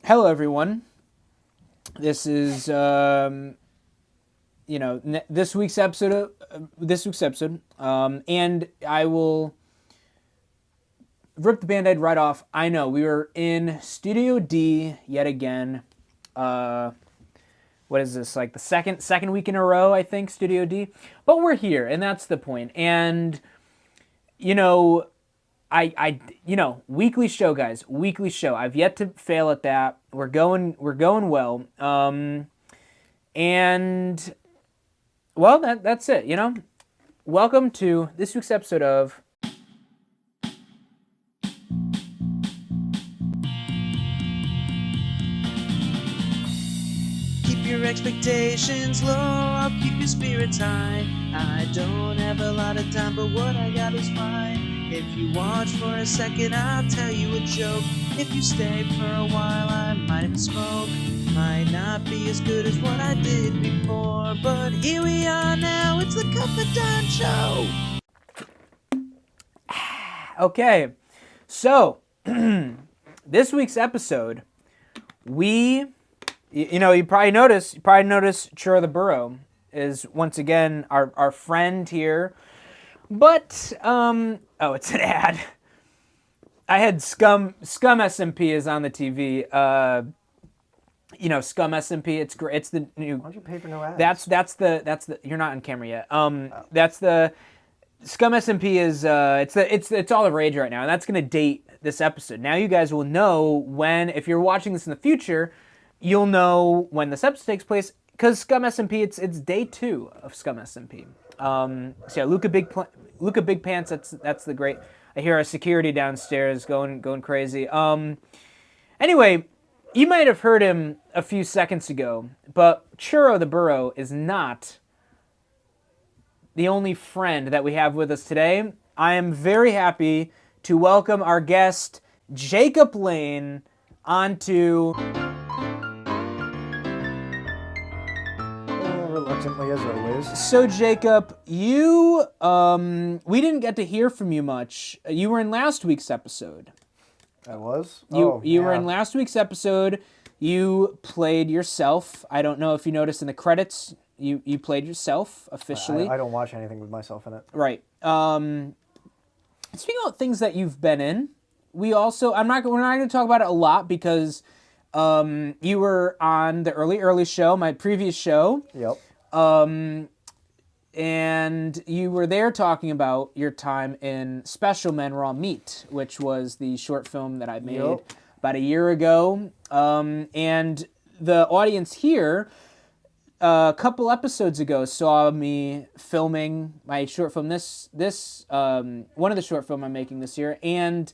Hello, everyone. This is this week's episode. And I will rip the Band-Aid right off. I know we were in Studio D yet again. What is this, like the second week in a row? I think Studio D, but we're here, and that's the point. And weekly show, guys. Weekly show. I've yet to fail at that. We're going well. And well, that's it. Welcome to this week's episode of Keep your expectations low, I'll keep your spirits high. I don't have a lot of time, but what I got is fine. If you watch for a second, I'll tell you a joke. If you stay for a while, I might even smoke. Might not be as good as what I did before, but here we are now, it's the Cup of Don Show. Okay, so this week's episode, you probably noticed Churro the Burrow is once again our friend here. But it's an ad. I had ScumSMP is on the TV. ScumSMP. It's great. It's the new. Why don't you pay for no ads? That's the. You're not on camera yet. That's the ScumSMP is. It's all the rage right now, and that's gonna date this episode. Now you guys will know when, if you're watching this in the future, you'll know when this episode takes place, because ScumSMP, it's day 2 of ScumSMP. LukaBigPants, that's the great. I hear our security downstairs going crazy. Anyway, you might have heard him a few seconds ago, but Churro the Burrow is not the only friend that we have with us today. I am very happy to welcome our guest, Jacob Laine, onto... Reluctantly, as always. So, Jacob, you, we didn't get to hear from you much. You were in last week's episode. I was? You were in last week's episode. You played yourself. I don't know if you noticed in the credits, you played yourself officially. I don't watch anything with myself in it. Right. Speaking of things that you've been in, we're not going to talk about it a lot because you were on the early show, my previous show. Yep. And you were there talking about your time in Special Men Raw Meat, which was the short film that I made about a year ago. And the audience here, a couple episodes ago, saw me filming my short film. This one of the short film I'm making this year, and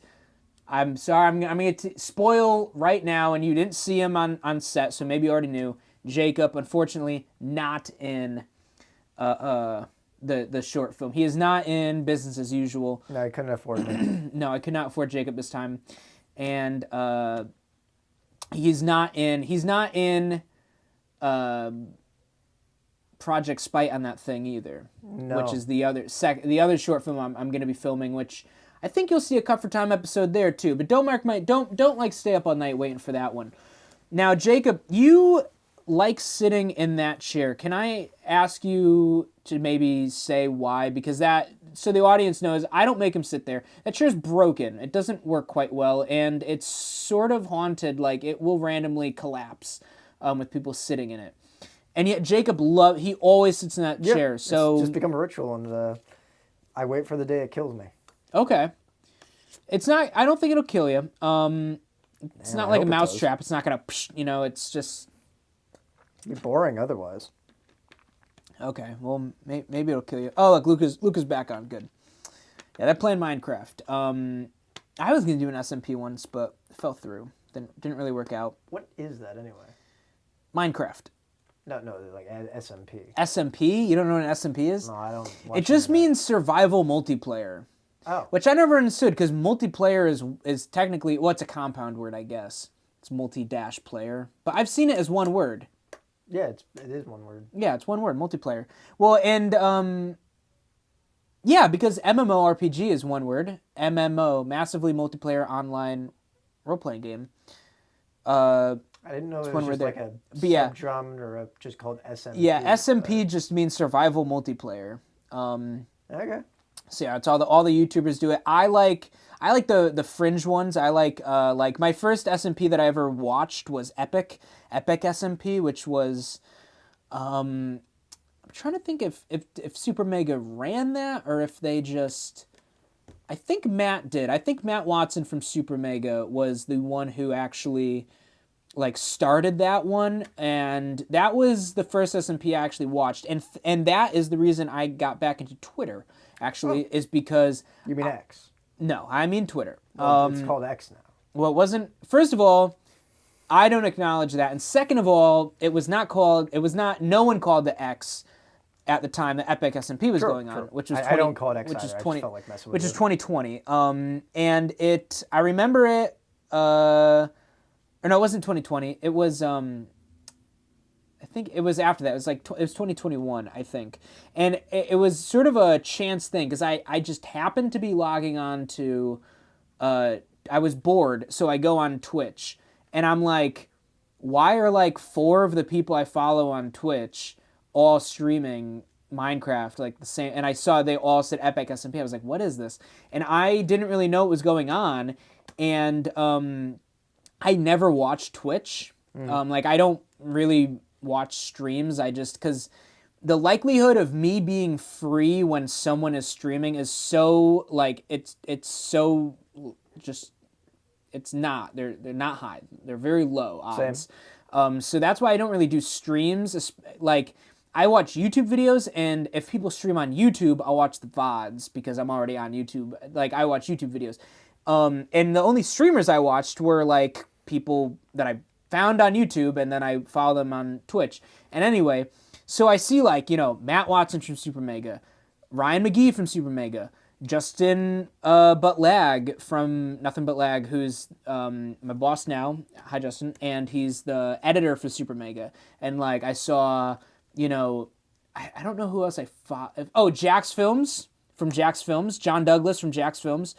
I'm sorry, I'm going to spoil right now, and you didn't see him on set, so maybe you already knew. Jacob, unfortunately, not in the short film. He is not in Business as Usual. No, I couldn't afford it. No, I could not afford Jacob this time, and he's not in Project Spite on that thing either. No. Which is the other short film I'm going to be filming, which I think you'll see a Cut for Time episode there too. But don't like stay up all night waiting for that one. Now, Jacob, you like sitting in that chair. Can I ask you to maybe say why? Because so the audience knows, I don't make him sit there. That chair's broken. It doesn't work quite well, and it's sort of haunted. Like, it will randomly collapse with people sitting in it. And yet Jacob he always sits in that chair. So it's just become a ritual, and I wait for the day it kills me. Okay. It's not. I don't think it'll kill you. It's not like a mousetrap. It's not gonna. It's just. It'd be boring otherwise. Okay. Well, maybe it'll kill you. Oh, look, Luka's back on. Good. Yeah, they're playing Minecraft. I was gonna do an SMP once, but it fell through. Didn't really work out. What is that anyway? Minecraft. No, like SMP. SMP? You don't know what an SMP is? No, I don't. It just means survival multiplayer. Oh. Which I never understood, because multiplayer is technically, well, it's a compound word, I guess. It's multi-player. But I've seen it as one word. Yeah, it is one word. Yeah, it's one word, multiplayer. Well, and yeah, because MMORPG is one word. MMO, massively multiplayer online role-playing game. I didn't know it when was we're just like there. a But yeah. sub-genre or just called SMP. Yeah, SMP just means survival multiplayer. Okay. So yeah, it's all the YouTubers do it. I like the fringe ones. I like my first SMP that I ever watched was Epic SMP, which was I'm trying to think if Super Mega ran that or if they just. I think Matt did. I think Matt Watson from Super Mega was the one who actually like started that one, and that was the first SMP I actually watched, and that is the reason I got back into Twitter. Actually, is because You mean X? no, I mean Twitter. Well, it's called X now. Well, it wasn't. First of all, I don't acknowledge that, and second of all, it was not called. It was not. No one called the X at the time that Epic SMP was going on, which was 20, I don't call it X which either. is I just 20, felt like messing with which is it. 2020. And it. I remember it. Or no, it wasn't 2020. It was I think it was after that. It was like it was 2021, I think, and it was sort of a chance thing because I just happened to be logging on to. I was bored, so I go on Twitch, and I'm like, why are like 4 of the people I follow on Twitch all streaming Minecraft like the same? And I saw they all said Epic SMP. I was like, what is this? And I didn't really know what was going on, and I never watched Twitch. Like I don't really watch streams. I just because the likelihood of me being free when someone is streaming is so like it's so just it's not they're not high. They're very low odds. So that's why I don't really do streams. Like I watch YouTube videos, and if people stream on YouTube, I'll watch the VODs because I'm already on YouTube. Like I watch YouTube videos. And the only streamers I watched were like people that I found on YouTube, and then I follow them on Twitch. And anyway, so I see like, Matt Watson from Super Mega, Ryan McGee from Super Mega, Justin Butlag from NothinButLag, who's my boss now. Hi, Justin. And he's the editor for Super Mega. And like I saw, I don't know who else I fought. Oh, Jax Films. From Jax Films, John Douglas from Jax Films,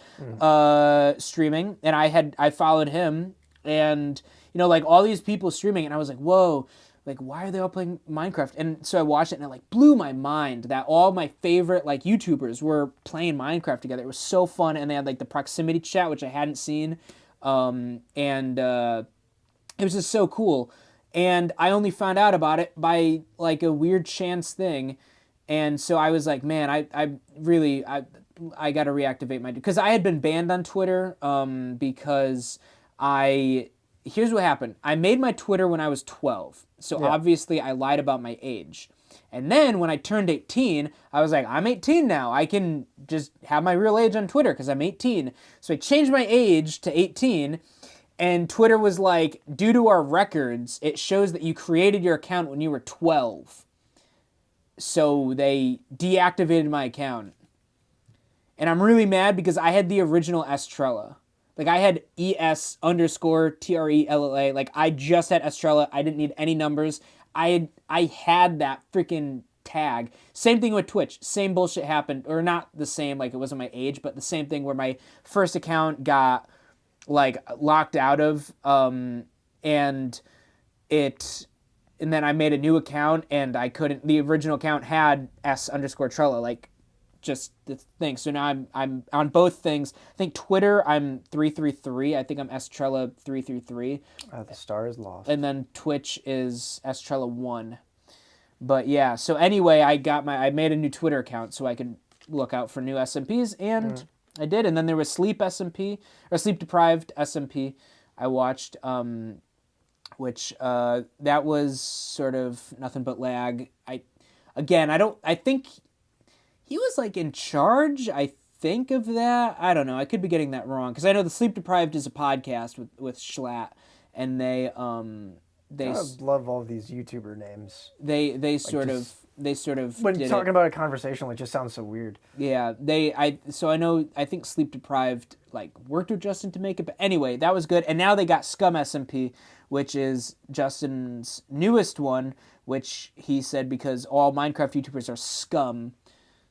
streaming, and I followed him, and like all these people streaming, and I was like, whoa, like why are they all playing Minecraft? And so I watched it, and it like blew my mind that all my favorite like YouTubers were playing Minecraft together. It was so fun, and they had like the proximity chat, which I hadn't seen, and it was just so cool. And I only found out about it by like a weird chance thing. And so I was like, man, I got to reactivate my... Because I had been banned on Twitter because here's what happened. I made my Twitter when I was 12. So obviously I lied about my age. And then when I turned 18, I was like, I'm 18 now. I can just have my real age on Twitter because I'm 18. So I changed my age to 18. And Twitter was like, due to our records, it shows that you created your account when you were 12. So they deactivated my account. And I'm really mad because I had the original Estrella. Like I had ES_TRELLA. Like I just had Estrella. I didn't need any numbers. I had that freaking tag. Same thing with Twitch. Same bullshit happened. Or not the same, like it wasn't my age, but the same thing where my first account got like locked out of and then I made a new account, and I couldn't. The original account had S_Trella, like just the thing. So now I'm on both things. I think Twitter I'm 333. I think I'm Estrella 333. The star is lost. And then Twitch is Estrella 1. But yeah. So anyway, I made a new Twitter account so I could look out for new SMPs, and I did. And then there was Sleep SMP or Sleep Deprived SMP. I watched. Which that was sort of NothinButLag. I think he was like in charge, I think, of that. I don't know. I could be getting that wrong because I know the Sleep Deprived is a podcast with Schlatt, and they I love all these YouTuber names. They sort of when did talking it. about a conversation, it just sounds so weird. Yeah, I think Sleep Deprived like worked with Justin to make it, but anyway, that was good. And now they got ScumSMP, which is Justin's newest one, which he said because all Minecraft YouTubers are scum,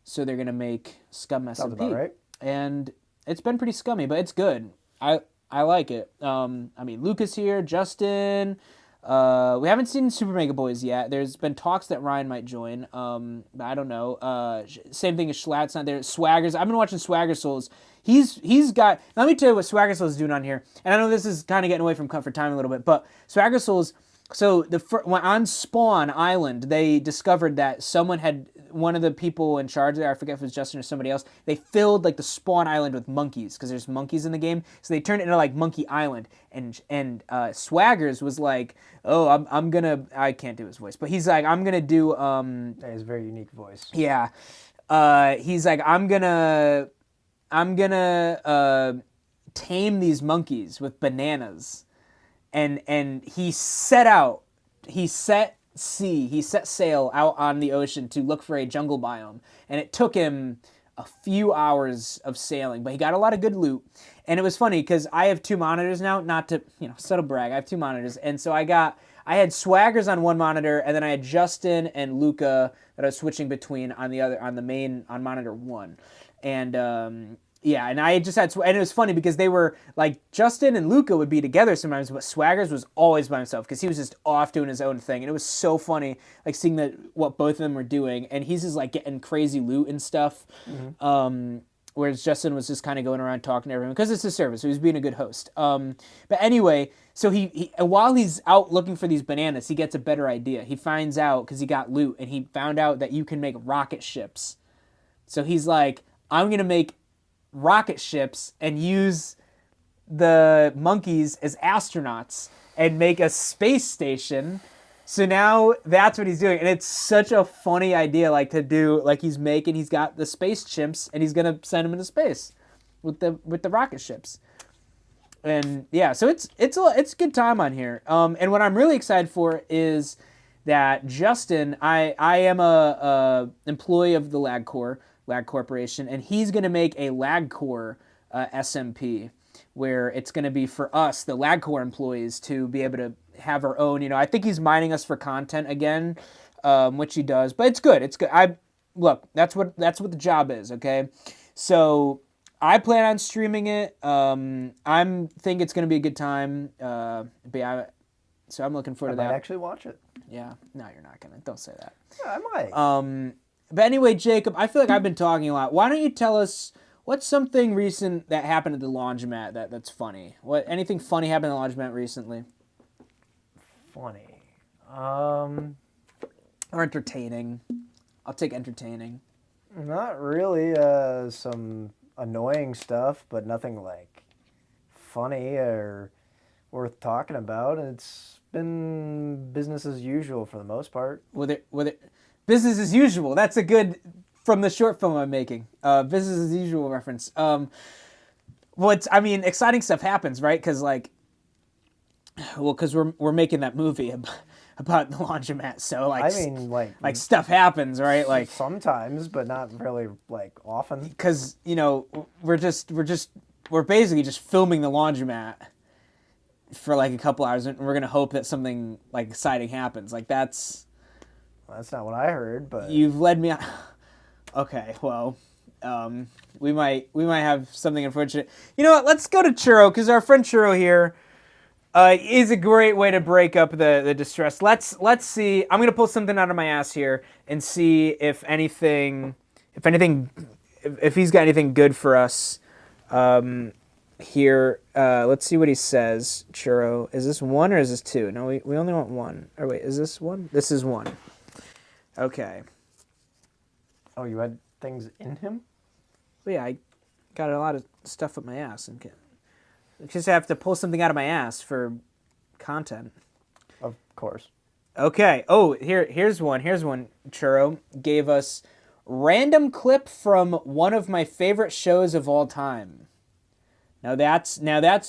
so they're gonna make ScumSMP. Sounds about right. And it's been pretty scummy, but it's good. I I like it. I mean, Luca's here, Justin. We haven't seen Super Mega Boys yet. There's been talks that Ryan might join. But I don't know. Same thing as Schlatt's not there. Swaggers. I've been watching Swagger Souls. He's got. Let me tell you what Swagger Souls is doing on here. And I know this is kind of getting away from Comfort Time a little bit, but Swagger Souls. So when on Spawn Island, they discovered that one of the people in charge there, I forget if it was Justin or somebody else, they filled like the Spawn Island with monkeys because there's monkeys in the game. So they turned it into like Monkey Island. And Swaggers was like, oh, I can't do his voice, but he's like, I'm gonna do That is a very unique voice. yeah. He's like, I'm gonna tame these monkeys with bananas. And he set sail out on the ocean to look for a jungle biome. And it took him a few hours of sailing, but he got a lot of good loot. And it was funny because I have 2 monitors now, not to, subtle brag. I have 2 monitors. And so I had Swaggers on one monitor, and then I had Justin and Luca that I was switching between on monitor 1. And, yeah, and I just had, and it was funny because they were like, Justin and Luca would be together sometimes, but Swaggers was always by himself because he was just off doing his own thing. And it was so funny, like seeing what both of them were doing. And he's just like getting crazy loot and stuff. Mm-hmm. Whereas Justin was just kind of going around talking to everyone because it's his service. So he was being a good host. But anyway, so he while he's out looking for these bananas, he gets a better idea. He finds out because he got loot and he found out that you can make rocket ships. So he's like, I'm going to make rocket ships and use the monkeys as astronauts and make a space station. So now that's what he's doing, and it's such a funny idea, like to do, like he's got the space chimps and he's gonna send them into space with the rocket ships. And yeah, so it's a good time on here. And what I'm really excited for is that Justin, I am a employee of the Lag Corporation, and he's going to make a LagCore SMP where it's going to be for us, the LagCore employees, to be able to have our own. I think he's mining us for content again, which he does, but it's good. It's good. That's what the job is. Okay, so I plan on streaming it. I think it's going to be a good time. But yeah, so I'm looking forward to that. I might actually watch it. Yeah, no, you're not gonna. Don't say that. Yeah, I might. But anyway, Jacob, I feel like I've been talking a lot. Why don't you tell us what's something recent that happened at the laundromat that's funny? Anything funny happened at the laundromat recently? Funny. Or entertaining. I'll take entertaining. Not really. Some annoying stuff, but nothing like funny or worth talking about. It's been business as usual for the most part. With it. Business as usual. That's a good, from the short film I'm making. Business as usual reference. Exciting stuff happens, right? Because we're making that movie about the laundromat. So like stuff happens, right? Like sometimes, but not really like often. Because we're basically just filming the laundromat for like a couple hours, and we're gonna hope that something like exciting happens. Like that's not what I heard, but you've led me on. Okay, well, we might have something unfortunate. You know what? Let's go to Churro, because our friend Churro here is a great way to break up the distress. Let's see. I'm gonna pull something out of my ass here and see if he's got anything good for us. Here, let's see what he says. Churro, is this 1 or is this 2? No, we only want 1. Or wait, is this 1? This is 1. Okay. Oh, you had things in him? Well, yeah, I got a lot of stuff up my ass, and I just have to pull something out of my ass for content. Of course. Okay. Oh, here's one. Churro gave us random clip from one of my favorite shows of all time. Now that's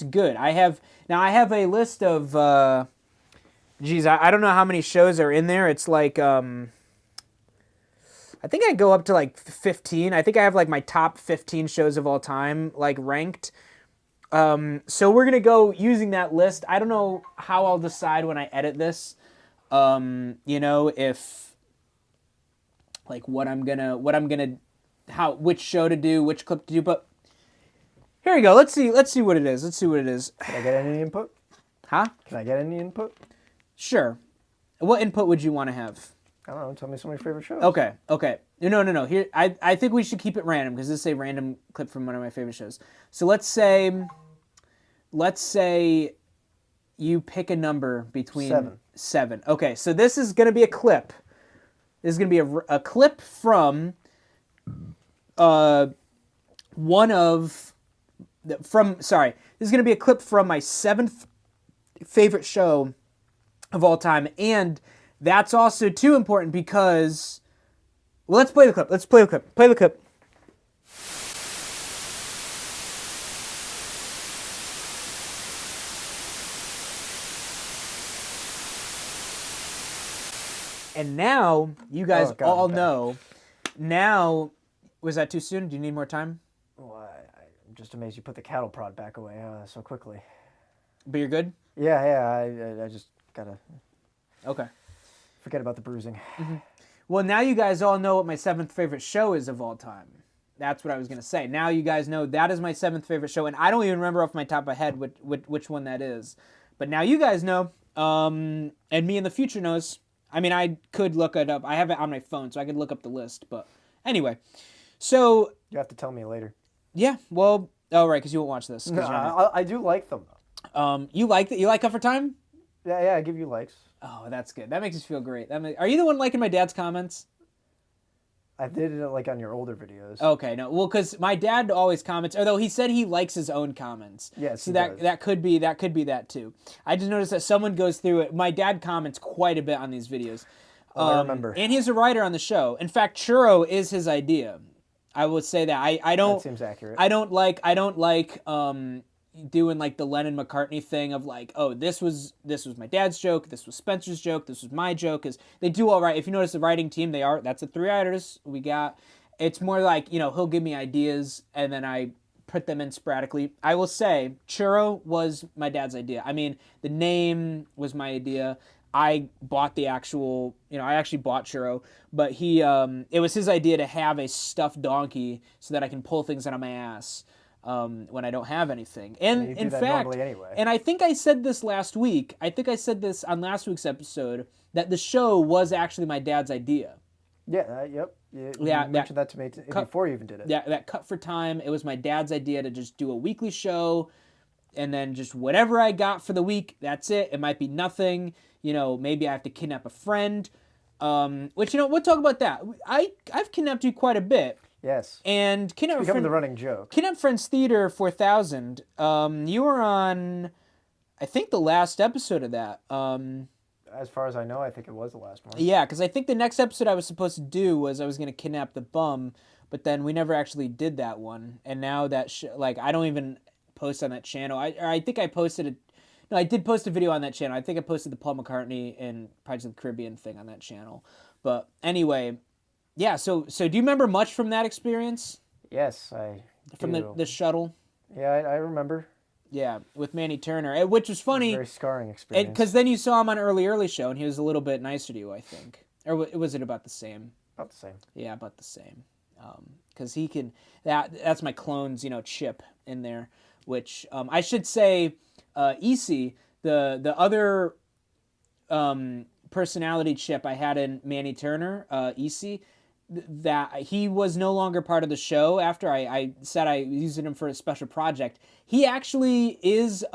good. I have a list of I don't know how many shows are in there. It's like I think I go up to like 15. I think I have like my top 15 shows of all time like ranked. So we're gonna go using that list. I don't know how I'll decide when I edit this. If like which show to do, which clip to do, but Here we go. Let's see what it is. Can I get any input? Huh? Can I get any input? Sure. What input would you want to have? I don't know. Tell me some of your favorite shows. Okay. No. Here, I think we should keep it random because this is a random clip from one of my favorite shows. So let's say you pick a number between 7. Okay, so this is going to be a clip. This is going to be a clip from this is going to be a clip from my 7th favorite show of all time, and that's also too important because, well, let's play the clip. Play the clip. And now you guys all know. Now, was that too soon? Do you need more time? Well, I'm just amazed you put the cattle prod back away so quickly. But you're good? Yeah. I just gotta forget about the bruising. Mm-hmm. Well, now you guys all know what my 7th favorite show is of all time. That's what I was gonna say. Now you guys know that is my 7th favorite show, and I don't even remember off my top of my head which one that is. But now you guys know, and me in the future knows. I mean, I could look it up. I have it on my phone, so I could look up the list. But anyway, so you have to tell me later. Yeah, well, right, because you won't watch this. No, I do like them. You like You like Comfort Time? Yeah, I give you likes. Oh, that's good. That makes us feel great. Are you the one liking my dad's comments? I did it like on your older videos. Okay, no, well, because my dad always comments, although he said he likes his own comments. Yes, so that could be that too. I just noticed that someone goes through it. My dad comments quite a bit on these videos. I remember. And he's a writer on the show. In fact, Churro is his idea. I would say that. I don't. That seems accurate. I don't like doing like the Lennon-McCartney thing of like, oh, this was my dad's joke, this was Spencer's joke, this was my joke, because they do all right. If you notice the writing team, that's the 3 writers we got. It's more like, he'll give me ideas and then I put them in sporadically. I will say Churro was my dad's idea. I mean, the name was my idea. I bought the actual, I actually bought Churro, but it was his idea to have a stuffed donkey so that I can pull things out of my ass. When I don't have anything. And in fact, anyway. And I think I said this last week, I think I said this on last week's episode, that the show was actually my dad's idea. Yeah, yep. You mentioned that to me before you even did it. Yeah, that Cut for Time, it was my dad's idea to just do a weekly show, and then just whatever I got for the week, that's it. It might be nothing. Maybe I have to kidnap a friend. Which, we'll talk about that. I've kidnapped you quite a bit. Yes. And It's becoming the running joke. Kidnap Friends Theater 4000. You were on, I think, the last episode of that. As far as I know, I think it was the last one. Yeah, because I think the next episode I was supposed to do was I was going to kidnap the bum, but then we never actually did that one. And now that, I don't even post on that channel. I think I posted it. No, I did post a video on that channel. I think I posted the Paul McCartney and Pirates of the Caribbean thing on that channel. But anyway... Yeah, so do you remember much from that experience? Yes, I do. From the shuttle? Yeah, I remember. Yeah, with Manny Turner, which was funny. Very scarring experience. Because then you saw him on Early Show, and he was a little bit nicer to you, I think. Or was it about the same? About the same. Yeah, about the same. Because he can... That's my clone's, chip in there, which I should say, EC, the other personality chip I had in Manny Turner, EC, that he was no longer part of the show after I said I used him for a special project. He actually is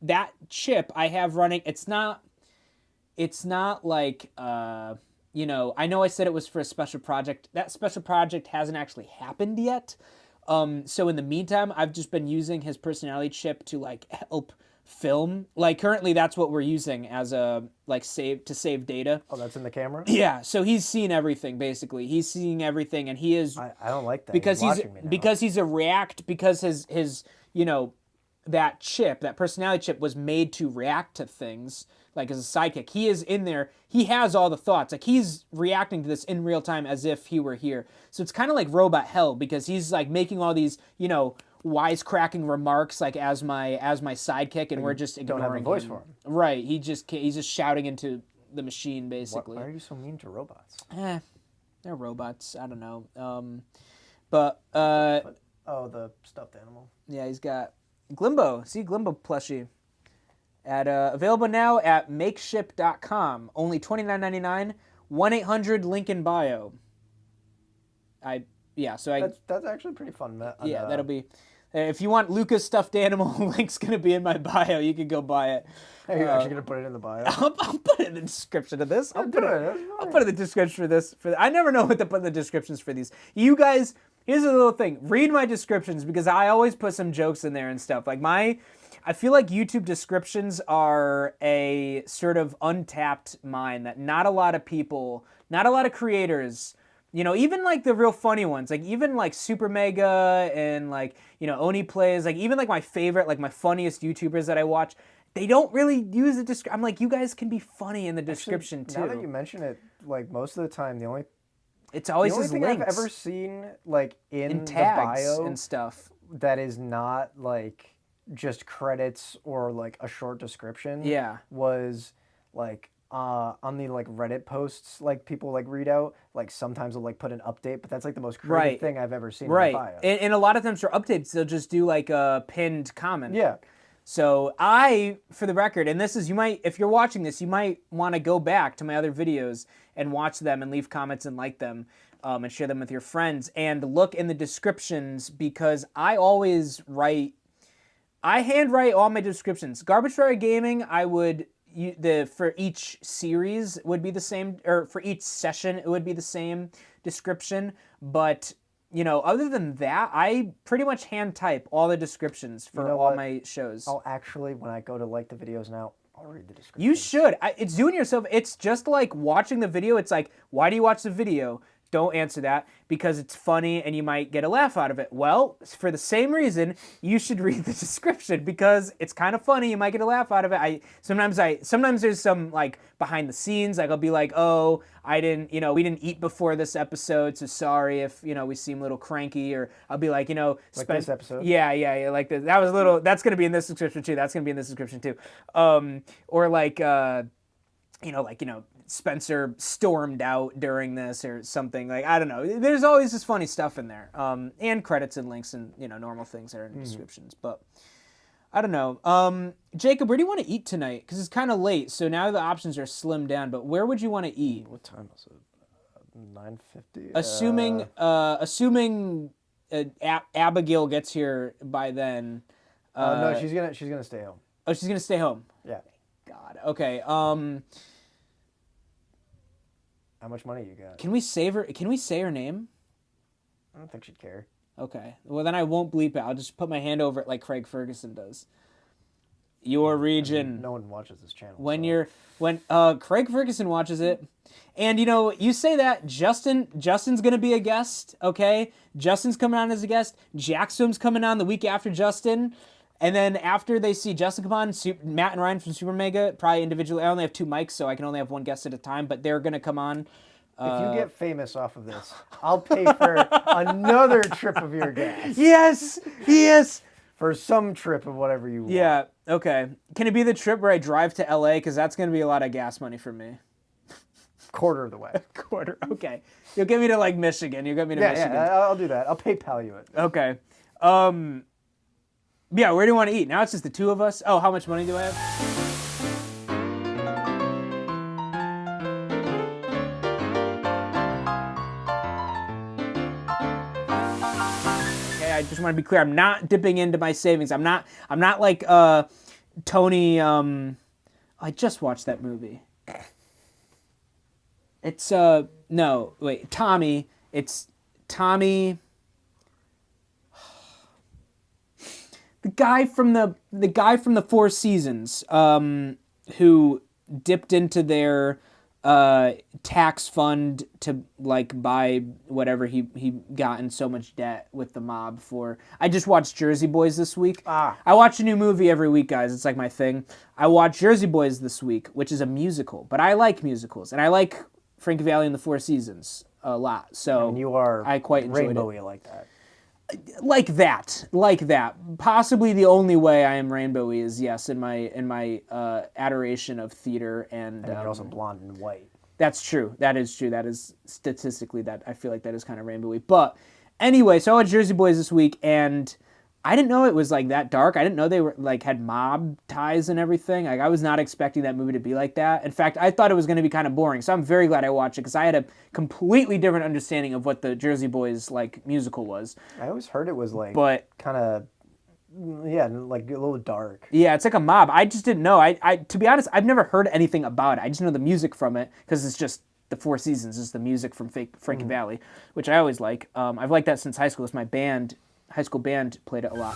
that chip I have running. It's not like I know I said it was for a special project. That special project hasn't actually happened yet. So in the meantime, I've just been using his personality chip to help film. Currently that's what we're using as a save data. Oh, that's in the camera? Yeah, so he's seen everything basically. He's seeing everything, and he is I don't like that. because he's a react, because his that chip, that personality chip was made to react to things as a sidekick. He is in there. He has all the thoughts. He's reacting to this in real time as if he were here. So it's kind of like robot hell, because he's making all these, wisecracking remarks as my sidekick, and we're just ignoring don't have a voice him. for him. Right. He's just shouting into the machine basically. Why are you so mean to robots? They're robots. I don't know. But Oh, the stuffed animal. Yeah, he's got Glimbo. See, Glimbo plushie. Available now at makeship.com. Only $29.99. 1-800 link in bio. That's actually pretty fun. Yeah, that'll be. If you want Luka's stuffed animal, link's gonna be in my bio. You can go buy it. Are you actually gonna put it in the bio? I'll put it in the description of this. I'll put it in the description for this. I never know what to put in the descriptions for these. You guys, here's a little thing. Read my descriptions because I always put some jokes in there and stuff. I feel like YouTube descriptions are a sort of untapped mine that not a lot of people, not a lot of creators, even like the real funny ones, like even like Super Mega and like, Oni Plays, like even like my favorite, like my funniest YouTubers that I watch, they don't really use the description. I'm like, you guys can be funny in the description too. Now that you mention it, like most of the time, it's always the only thing links. I've ever seen like in tags the bio and stuff that is not like just credits or like a short description. Yeah. Was like on the like Reddit posts, like people like read out, like sometimes they'll like put an update, but that's like the most creative thing I've ever seen in the bio. And a lot of times for updates, they'll just do like a pinned comment. Yeah. So for the record, and this is, if you're watching this, you might want to go back to my other videos and watch them and leave comments and like them and share them with your friends and look in the descriptions because I handwrite all my descriptions. Garbage Fire Gaming, for each series would be the same, or for each session it would be the same description. But other than that, I pretty much hand type all the descriptions for all my shows. I'll actually, when I go to like the videos now, I'll read the description. You should. It's doing yourself. It's just like watching the video. It's like, why do you watch the video? Don't answer that because it's funny and you might get a laugh out of it. Well, for the same reason, you should read the description because it's kind of funny. You might get a laugh out of it. Sometimes there's some like behind the scenes. Like I'll be like, oh, we didn't eat before this episode, so sorry if we seem a little cranky. Or I'll be like, like this episode. Yeah, like that was a little. That's gonna be in this description too. That's gonna be in this description too. Or like Spencer stormed out during this or something. Like, I don't know. There's always this funny stuff in there. And credits and links and, normal things that are in the descriptions. But I don't know. Jacob, where do you want to eat tonight? Because it's kind of late, so now the options are slimmed down. But where would you want to eat? What time is it? 9:50? Assuming Abigail gets here by then. No, she's gonna stay home. Oh, she's gonna stay home. Yeah. God. Okay. How much money you got? Can we say her name? I don't think she'd care. Okay. Well, then I won't bleep it. I'll just put my hand over it like Craig Ferguson does. Your region. I mean, no one watches this channel. When Craig Ferguson watches it, and you say that Justin's gonna be a guest. Okay, Justin's coming on as a guest. Jackson's coming on the week after Justin. And then after they see Justin come on, Matt and Ryan from Super Mega, probably individually. I only have 2 mics, so I can only have one guest at a time, but they're going to come on. If you get famous off of this, I'll pay for another trip of your gas. Yes. For some trip of whatever you want. Yeah, okay. Can it be the trip where I drive to LA? Because that's going to be a lot of gas money for me. Quarter of the way. Quarter, okay. You'll get me to like Michigan. You'll get me to Michigan. Yeah, I'll do that. I'll PayPal you it. Okay. Yeah, where do you want to eat? Now it's just the 2 of us. Oh, how much money do I have? Okay, I just want to be clear. I'm not dipping into my savings. I'm not like Tony. I just watched that movie. It's no, wait, Tommy. It's Tommy. The guy from the Four Seasons, who dipped into their tax fund to like buy whatever he got in so much debt with the mob for. I just watched Jersey Boys this week. I watch a new movie every week, guys. It's like my thing. I watched Jersey Boys this week, which is a musical, but I like musicals and I like Frankie Valli and the Four Seasons a lot. So and you are I quite enjoyed rainbowy it. like that. Like that. Possibly the only way I am rainbowy is yes in my adoration of theater and you're also blonde and white. That's true. That is true. That is statistically that I feel like that is kind of rainbowy. But Anyway, so I watched Jersey Boys this week, and I didn't know it was like that dark. I didn't know they were like had mob ties and everything. Like I was not expecting that movie to be like that. In fact, I thought it was going to be kind of boring. So I'm very glad I watched it because I had a completely different understanding of what the Jersey Boys like musical was. I always heard it was like But kind of, yeah, like a little dark. yeah, it's like a mob. I just didn't know. I to be honest, I've never heard anything about it. I just know the music from it because it's just the Four Seasons is the music from Frankie Valli, which I always like. I've liked that since high school. It's my band. High school band played it a lot.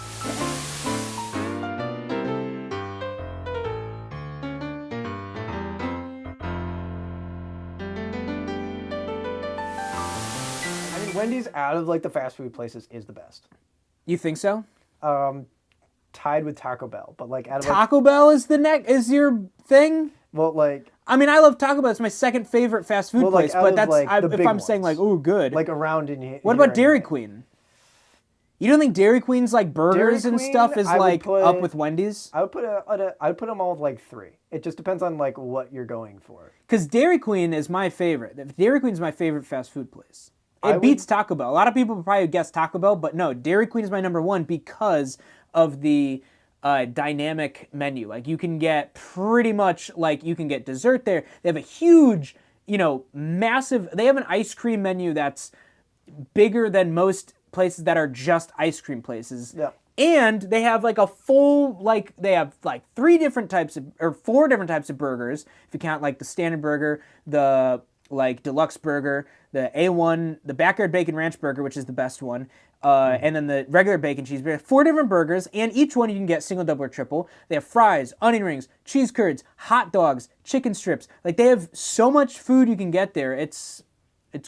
I mean, Wendy's out of like the fast food places is the best. You think so? Tied with Taco Bell, but like out of Taco Bell is is your thing? well, like I mean, I love Taco Bell. It's my second favorite fast food Well, like, place, out but of, that's like, the if big I'm saying like, ones. ooh, good. like around in here. What about Dairy Queen? You don't think Dairy Queen's like burgers and Queen, stuff is I would like put- up with Wendy's? I would put them all with like 3. It just depends on like what you're going for. Because Dairy Queen is my favorite. Dairy Queen's my favorite fast food place. I It would- beats Taco Bell. A lot of people would probably guess Taco Bell, but no, Dairy Queen is my number one because of the dynamic menu. Like you can get pretty much like you can get dessert there. They have a huge, massive. They have an ice cream menu that's bigger than most places that are just ice cream places. Yeah. And they have like a full, like, they have like 4 different types of burgers. If you count like the standard burger, the like deluxe burger, the A1, the backyard bacon ranch burger, which is the best one, and then the regular bacon cheeseburger. 4 different burgers, and each one you can get single, double, or triple. They have fries, onion rings, cheese curds, hot dogs, chicken strips. Like they have so much food you can get there. It's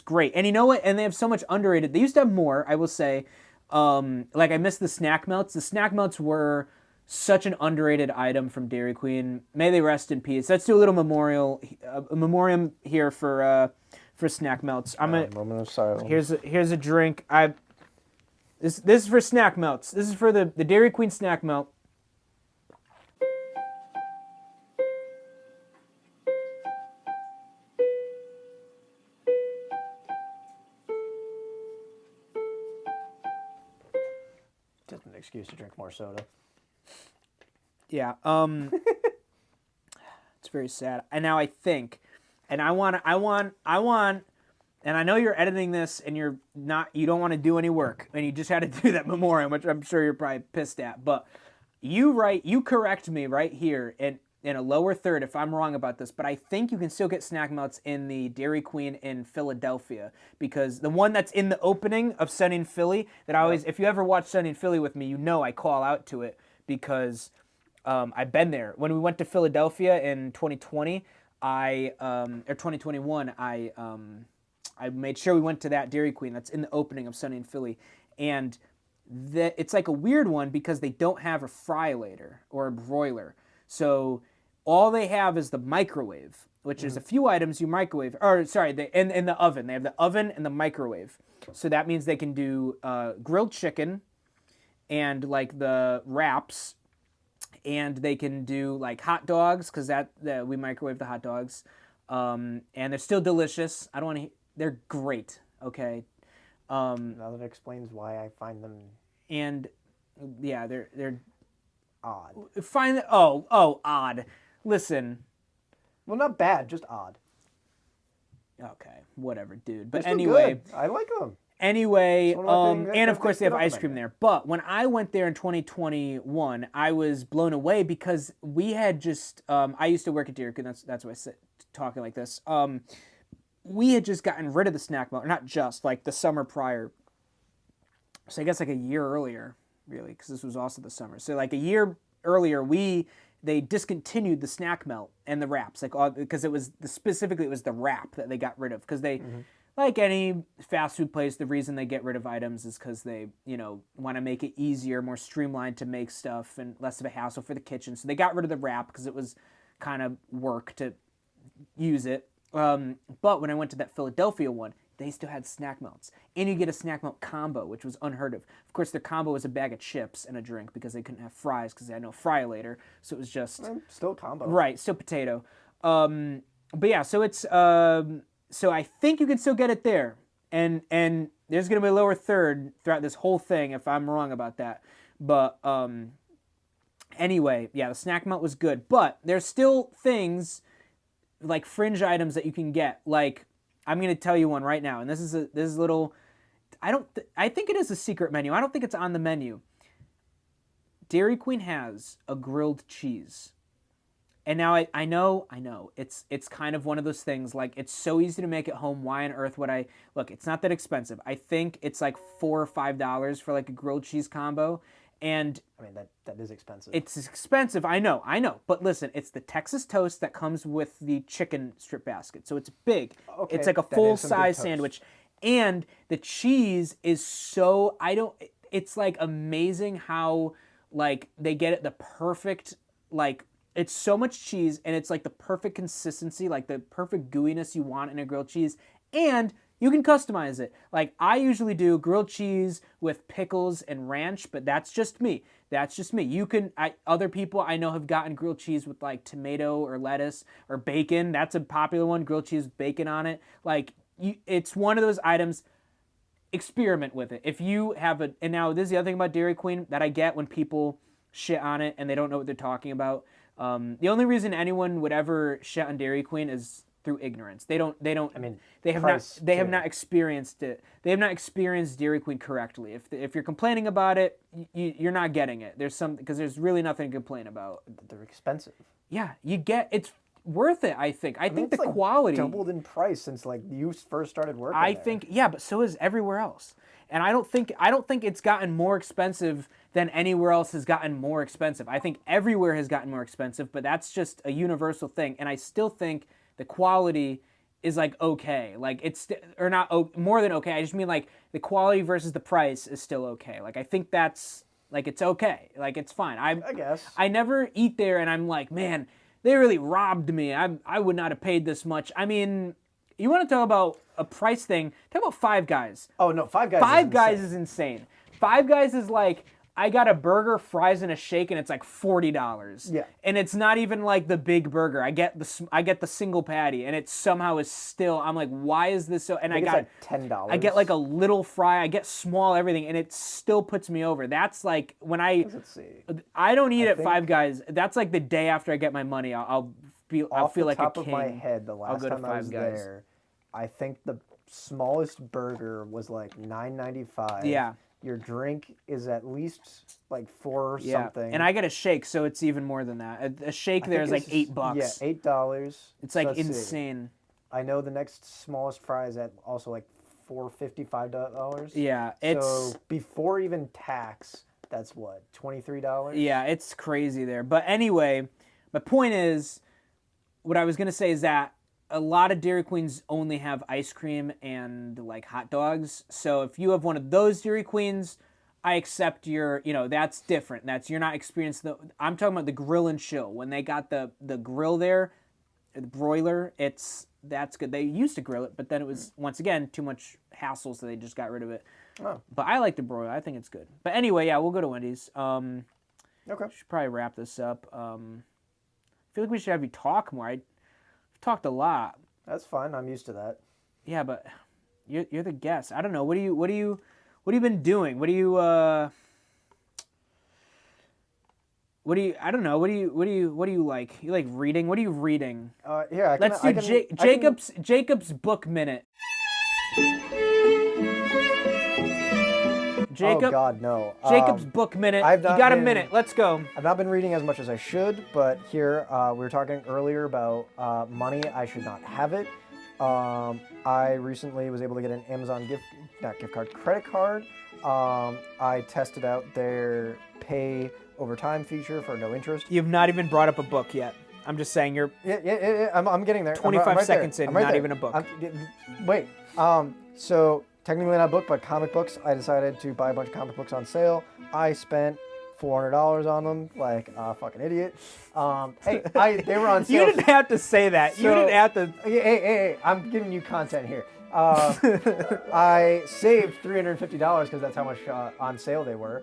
great. And you know what? And they have so much underrated. They used to have more, I will say. Like I miss the snack melts. The snack melts were such an underrated item from Dairy Queen. May they rest in peace. Let's do a little memoriam here for snack melts. Moment of silence. Here's a drink. This is for snack melts. This is for the Dairy Queen snack melt. Just an excuse to drink more soda. Yeah. It's very sad. And now I think, and I want, and I know you're editing this and you don't want to do any work and you just had to do that memoriam, which I'm sure you're probably pissed at, but you correct me right here in a lower third if I'm wrong about this, but I think you can still get snack melts in the Dairy Queen in Philadelphia because the one that's in the opening of Sunny in Philly that I always, if you ever watch Sunny in Philly with me, I call out to it because I've been there. When we went to Philadelphia in 2020, or 2021, I made sure we went to that Dairy Queen that's in the opening of Sunny in Philly, and it's like a weird one because they don't have a fry later or a broiler. So all they have is the microwave, which is a few items you microwave. Or sorry, in the oven. They have the oven and the microwave. So that means they can do grilled chicken and like the wraps, and they can do like hot dogs because we microwave the hot dogs, and they're still delicious. I don't want to. They're great. Okay. Now that explains why I find them. And yeah, they're odd. Odd. Listen. Well, not bad, just odd. Okay, whatever, dude. But They're still anyway, good. I like them. Anyway, It's one of my things and that of course they have ice cream there. But when I went there in 2021, I was blown away because we had just I used to work at Dairy Queen. That's why I sit talking like this. We had just gotten rid of the snack melt, not just like the summer prior. So I guess like a year earlier, really, because this was also the summer. So like a year earlier, they discontinued the snack melt and the wraps, like because specifically it was the wrap that they got rid of because they. Like any fast food place, the reason they get rid of items is because they, want to make it easier, more streamlined to make stuff and less of a hassle for the kitchen. So they got rid of the wrap because it was kind of work to use it. But when I went to that Philadelphia one, they still had snack melts. And you get a snack melt combo, which was unheard of. Of course, their combo was a bag of chips and a drink because they couldn't have fries because they had no fry later. So it was just... Still combo. Right, still potato. But yeah, so it's... So I think you can still get it there. and there's gonna be a lower third throughout this whole thing if I'm wrong about that. But anyway, yeah, the snack melt was good, but there's still things like fringe items that you can get. Like I'm gonna tell you one right now, and this is little. I think it is a secret menu. I don't think it's on the menu. Dairy Queen has a grilled cheese. And now I know, it's kind of one of those things, like, it's so easy to make at home. Why on earth would I? Look, it's not that expensive. I think it's like $4 or $5 for like a grilled cheese combo. And I mean, that is expensive. it's expensive, I know. But listen, it's the Texas toast that comes with the chicken strip basket. So it's big. Okay, It's like a that is some full-size good toast. sandwich. And the cheese is so, it's like amazing how, like, they get it the perfect, like, it's so much cheese, and it's like the perfect consistency, like the perfect gooiness you want in a grilled cheese, and you can customize it. Like, I usually do grilled cheese with pickles and ranch, but that's just me. You can, other people I know have gotten grilled cheese with like tomato or lettuce or bacon. That's a popular one, grilled cheese with bacon on it. Like, it's one of those items. Experiment with it. If you have and now this is the other thing about Dairy Queen that I get when people shit on it and they don't know what they're talking about. The only reason anyone would ever shit on Dairy Queen is through ignorance. They don't. I mean, they have not experienced it. They have not experienced Dairy Queen correctly. If you're complaining about it, you're not getting it. Because there's really nothing to complain about. They're expensive. Yeah, it's worth it. I think. I think the like quality doubled in price since like you first started working. I there. think, yeah, but so is everywhere else. And I don't think it's gotten more expensive than anywhere else has gotten more expensive. I think everywhere has gotten more expensive, but that's just a universal thing. And I still think the quality is like okay. Like or not more than okay. I just mean like the quality versus the price is still okay. Like I think that's like it's okay. Like it's fine. I guess. I never eat there and I'm like, man, they really robbed me. I would not have paid this much. I mean, you want to talk about a price thing? Talk about Five Guys. Oh no, Five Guys. Five Guys is insane. Five Guys is like, I got a burger, fries, and a shake, and it's like $40. Yeah. And it's not even like the big burger. I get the single patty, and it somehow is still. I'm like, why is this so? And I got like $10. I get like a little fry. I get small everything, and it still puts me over. That's like when Let's see. I don't eat at think- Five Guys. That's like the day after I get my money. I'll feel Off the like top a of king. my head, the last go to time I Five was Guys. there, I think the smallest burger was like $9.95. Yeah. Your drink is at least like $4 Yeah. something. And I get a shake, so it's even more than that. A shake there is like $8. Yeah, $8. It's like Let's see. insane. I know the next smallest fry is at also like $4.55. Yeah, so before even tax, that's what, $23? Yeah, it's crazy there. But anyway, my point is, what I was gonna say is that a lot of Dairy Queens only have ice cream and like hot dogs. So if you have one of those Dairy Queens, I accept that's different. You're not experiencing I'm talking about the grill and chill. When they got the grill there, the broiler, that's good. They used to grill it, but then it was once again too much hassle, so they just got rid of it. Oh. But I like the broiler. I think it's good. But anyway, yeah, we'll go to Wendy's. Okay. Should probably wrap this up. I feel like we should have you talk more. I've talked a lot. That's fine. I'm used to that. Yeah, but you're the guest. I don't know. What have you been doing? I don't know. What do you like? You like reading? What are you reading? Here, Let's do Jacob's book minute. Jacob, oh God, no. Jacob's book minute. I've You not got a been- minute. Let's go. I've not been reading as much as I should, but here we were talking earlier about money. I should not have it. I recently was able to get an Amazon credit card. I tested out their pay over time feature for no interest. You've not even brought up a book yet. I'm just saying you're Yeah, I'm getting there. 25 I'm right seconds there. in, I'm right not there. even a book. Wait. So technically not a book, but comic books. I decided to buy a bunch of comic books on sale. I spent $400 on them, like a fucking idiot. They were on sale. You didn't have to say that. You So- didn't have to. Hey, I'm giving you content here. I saved $350 because that's how much on sale they were.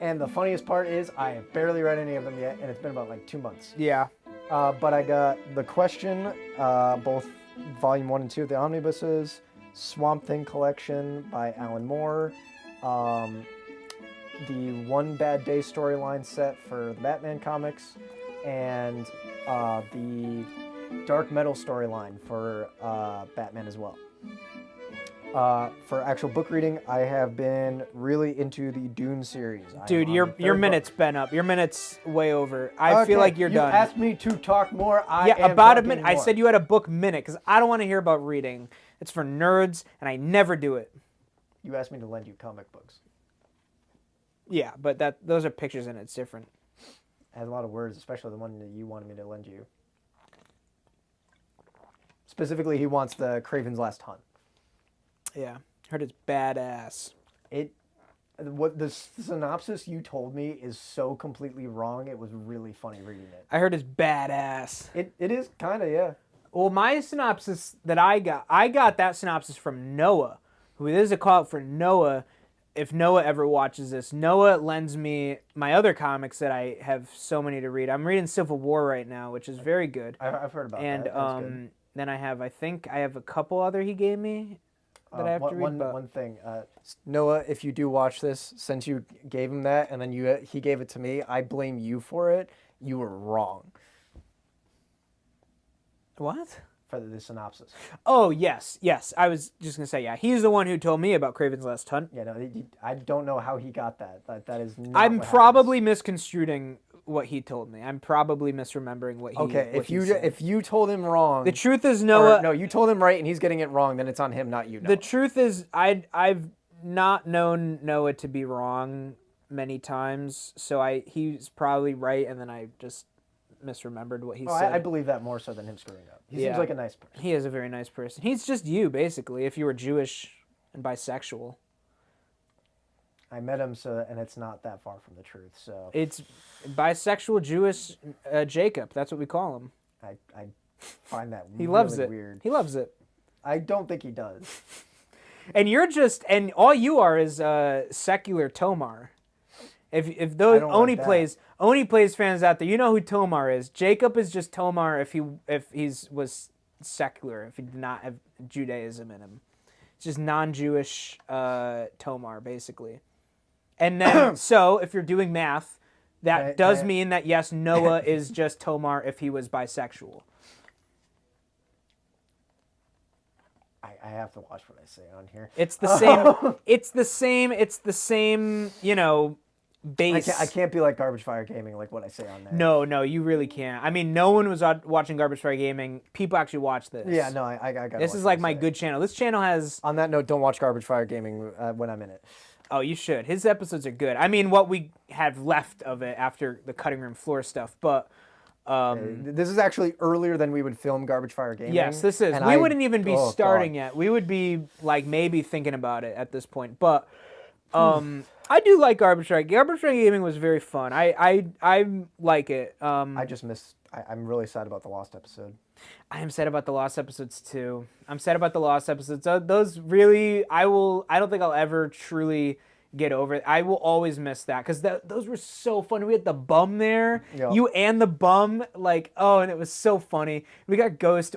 And the funniest part is I have barely read any of them yet, and it's been about like 2 months. Yeah. But I got The Question, both Volume 1 and 2 of the omnibuses, Swamp Thing collection by Alan Moore, the One Bad Day storyline set for the Batman comics, and the Dark Metal storyline for Batman as well. For actual book reading, I have been really into the Dune series. Dude, your minute's been up. Your minute's way over. I feel like you're done. You asked me to talk more. About a minute. More. I said you had a book minute because I don't want to hear about reading. It's for nerds, and I never do it. You asked me to lend you comic books. Yeah, but those are pictures and it's different. It has a lot of words, especially the one that you wanted me to lend you. Specifically, he wants the Craven's Last Hunt. Yeah, heard it's badass. What the synopsis you told me is so completely wrong. It was really funny reading it. I heard it's badass. It is kind of, yeah. Well, my synopsis that I got that synopsis from Noah, who is a call out for Noah. If Noah ever watches this, Noah lends me my other comics that I have so many to read. I'm reading Civil War right now, which is very good. I've heard about that. And then I have a couple other he gave me that I have to read. One thing, Noah, if you do watch this, since you gave him that and then he gave it to me, I blame you for it. You were wrong. What? For the synopsis. Oh, yes. I was just going to say, yeah. He's the one who told me about Craven's Last Hunt. Yeah, no, I don't know how he got that. That is not I'm probably misconstruing what he told me. I'm probably misremembering what he Okay, what if you told him wrong. The truth is Noah. No, you told him right and he's getting it wrong, then it's on him, not you. Noah. The truth is I've not known Noah to be wrong many times, so he's probably right, and then I just misremembered what he said. I believe that more so than him screwing up. He seems like a nice person. He is a very nice person. He's just you, basically, if you were Jewish and bisexual. I met him, and it's not that far from the truth. So it's bisexual Jewish Jacob. That's what we call him. I find that he loves it. Weird. He loves it. I don't think he does. And and all you are is secular Tomar. If those Oni plays fans out there, you know who Tomar is. Jacob is just Tomar if he was secular, if he did not have Judaism in him. It's just non-Jewish Tomar, basically. And then, so if you're doing math, that does mean that yes, Noah is just Tomar if he was bisexual. I have to watch what I say on here. It's the same. It's the same. You know. Base. I can't be like Garbage Fire Gaming, like what I say on there. No, you really can't. I mean, no one was watching Garbage Fire Gaming. People actually watch this. Yeah, no, I got. This is like my good channel. This channel has. On that note, don't watch Garbage Fire Gaming when I'm in it. Oh, you should. His episodes are good. I mean, what we have left of it after the cutting room floor stuff, but. This is actually earlier than we would film Garbage Fire Gaming. Yes, this is. We wouldn't even be starting yet. We would be like maybe thinking about it at this point, but. I do like Garbage Fire. Garbage Fire Gaming was very fun. I like it. I just missed. I'm really sad about the Lost episode. I am sad about the Lost episodes too. I'm sad about the Lost episodes. Those really, I don't think I'll ever truly get over it. I will always miss that because those were so fun. We had the bum there. Yep. You and the bum, and it was so funny. We got Ghost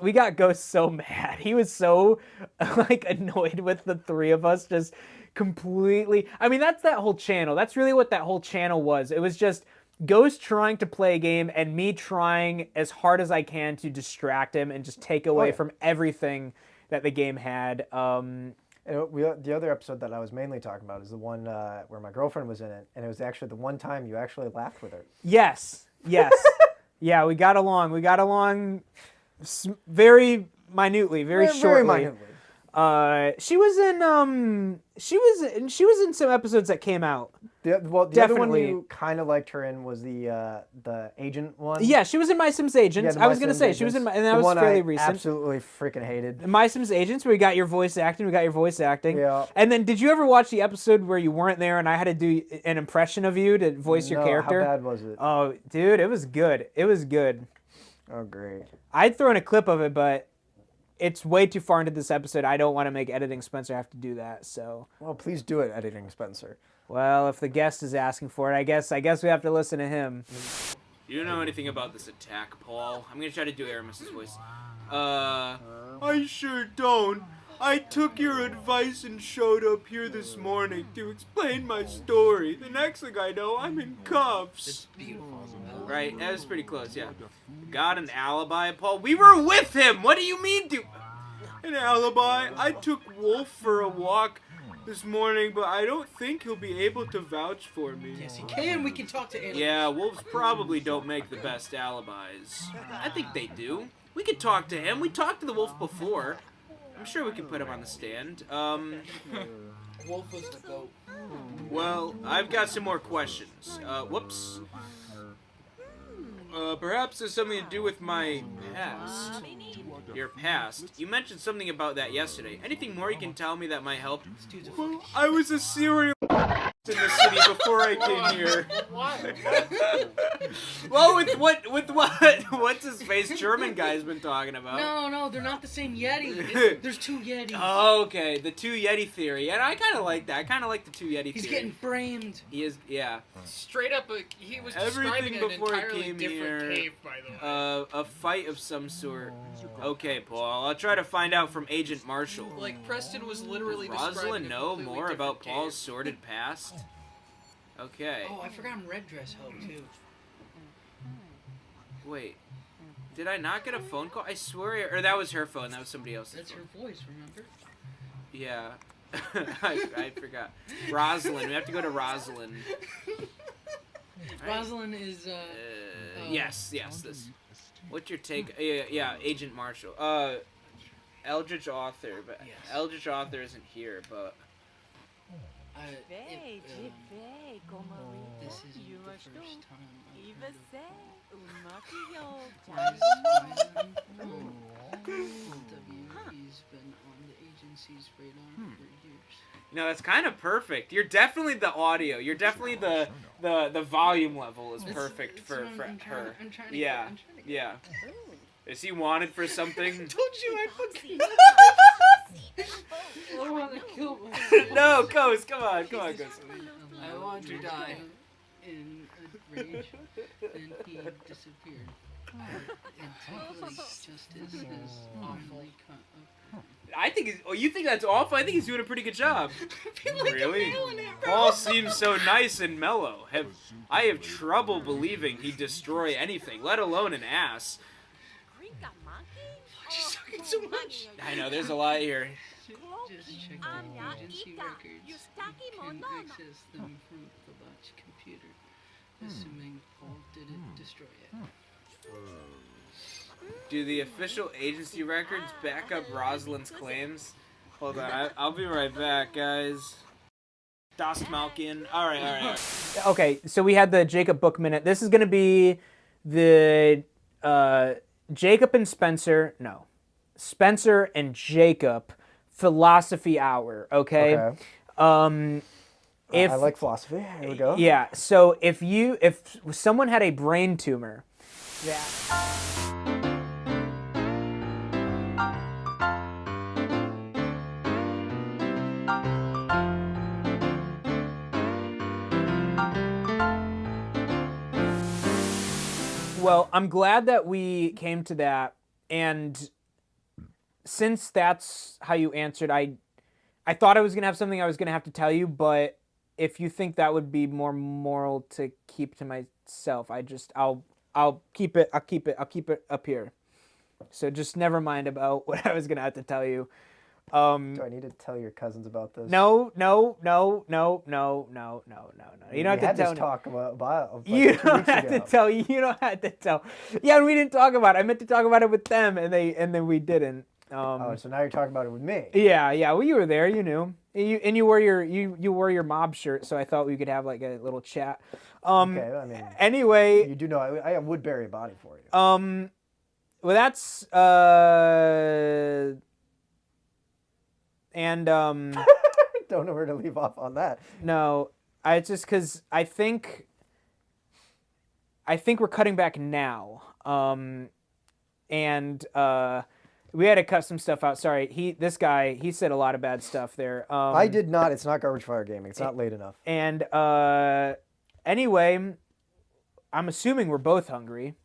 so mad. He was so annoyed with the three of us just. Completely. I mean, that's that whole channel. That's really what that whole channel was. It was just Ghost trying to play a game and me trying as hard as I can to distract him and just take away from everything that the game had. The other episode that I was mainly talking about is the one where my girlfriend was in it, and it was actually the one time you actually laughed with her. Yes. Yeah, we got along. Very minutely, very shortly. Very minutely. She was in some episodes that came out. The other one you kind of liked her in was the agent one. Yeah, she was in My Sims Agents. I was gonna say she was in, and that was fairly recent. Absolutely freaking hated. My Sims Agents, where we got your voice acting. Yeah. And then, did you ever watch the episode where you weren't there and I had to do an impression of you to voice your character? How bad was it? Oh, dude, it was good. Oh, great. I'd throw in a clip of it, but. It's way too far into this episode. I don't want to make editing Spencer have to do that. So. Well, please do it, editing Spencer. Well, if the guest is asking for it, I guess we have to listen to him. You don't know anything about this attack, Paul. I'm gonna try to do Aramis's voice. I sure don't. I took your advice and showed up here this morning to explain my story. The next thing I know, I'm in cuffs. Beautiful. Right, that was pretty close, yeah. Got an alibi, Paul? We were with him! What do you mean, an alibi? I took Wolf for a walk this morning, but I don't think he'll be able to vouch for me. Yes, he can. We can talk to aliens. Yeah, wolves probably don't make the best alibis. I think they do. We could talk to him. We talked to the wolf before. I'm sure we could put him on the stand. Wolf was the goat. Well, I've got some more questions. Whoops. Perhaps there's something to do with my past. Your past? You mentioned something about that yesterday. Anything more you can tell me that might help? Well, I was a serial in the city before I came here. Well, with what? What's his face? German guy's been talking about. No, they're not the same Yeti. There's two Yetis. Oh, okay, the two Yeti theory, and I kind of like that. I kind of like the two Yeti theory. He's getting framed. He is, yeah. Straight up, he was Everything describing an before he entirely came different here, cave, by the way. A fight of some sort. Okay, Paul. I'll try to find out from Agent Marshall. Like, Preston was literally Does describing Rosalind a know completely more about different Paul's cave. sordid past? Okay. Oh, I forgot Red Dress Hope, too. Wait. Did I not get a phone call? I swear, or that was her phone. That was somebody else's That's phone. her voice, remember? Yeah. I forgot. Rosalind. We have to go to Rosalind. Right. Rosalind is, Yes. This. What's your take? Yeah, Agent Marshall. Eldritch Author, but Yes. Eldritch Author isn't here, but this isn't the first time I've heard WE's been on the agency's radar for years. you know that's kind of perfect. You're definitely the audio. You're definitely the volume level is perfect for I'm her. trying to Yeah, I'm trying to yeah. Is he wanted for something? Told you I fucking I want to kill myself. No, Ghost. Come on, Ghost. I want to die. In a rage, then he disappeared. Until justice is finally cut up. I think. You think that's awful? I think he's doing a pretty good job. Really? Paul seems so nice and mellow. I have trouble believing he'd destroy anything, let alone an ass. She's talking so much. I know. There's a lot here. Just check the agency records. You can access them from the latch computer, assuming Paul didn't destroy it. Do the official agency records back up Rosalind's claims? Hold on, I'll be right back, guys. Das Malkin. All right. Okay, so we had the Jacob book minute. This is going to be the Jacob and Spencer. No, Spencer and Jacob philosophy hour. Okay. If I like philosophy. Here we go. yeah, so if someone had a brain tumor, that. Well, I'm glad that we came to that, and since that's how you answered, I thought I was gonna have something I was gonna have to tell you, but if you think that would be more moral to keep to myself, I'll keep it up here. So just never mind about what I was gonna have to tell you. Do I need to tell your cousins about this? No. You don't have to tell me. Talk about like You 2 don't weeks have ago. to tell. You don't have to tell. Yeah, and we didn't talk about it. I meant to talk about it with them, and then we didn't. Oh, so now you're talking about it with me. Yeah. Well, you were there. You knew. You wore your mob shirt, so I thought we could have like a little chat. Okay, I mean. Anyway. You do know I would bury a body for you. Well, that's and Don't know where to leave off on that. no, it's just because I think we're cutting back now. And we had to cut some stuff out. Sorry, this guy said a lot of bad stuff there. I did not. It's not Garbage Fire Gaming. It's not late enough. And anyway, I'm assuming we're both hungry.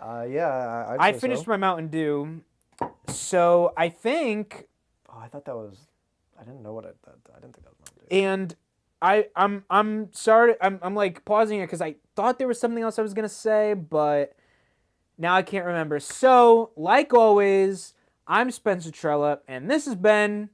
Yeah, I say finished so. my Mountain Dew, so I think Oh, I thought that was. I didn't know what I didn't think that was Mountain Dew. And I'm sorry. I'm like pausing it because I thought there was something else I was gonna say, but now I can't remember. So, like always, I'm Spencer Trella, and this has been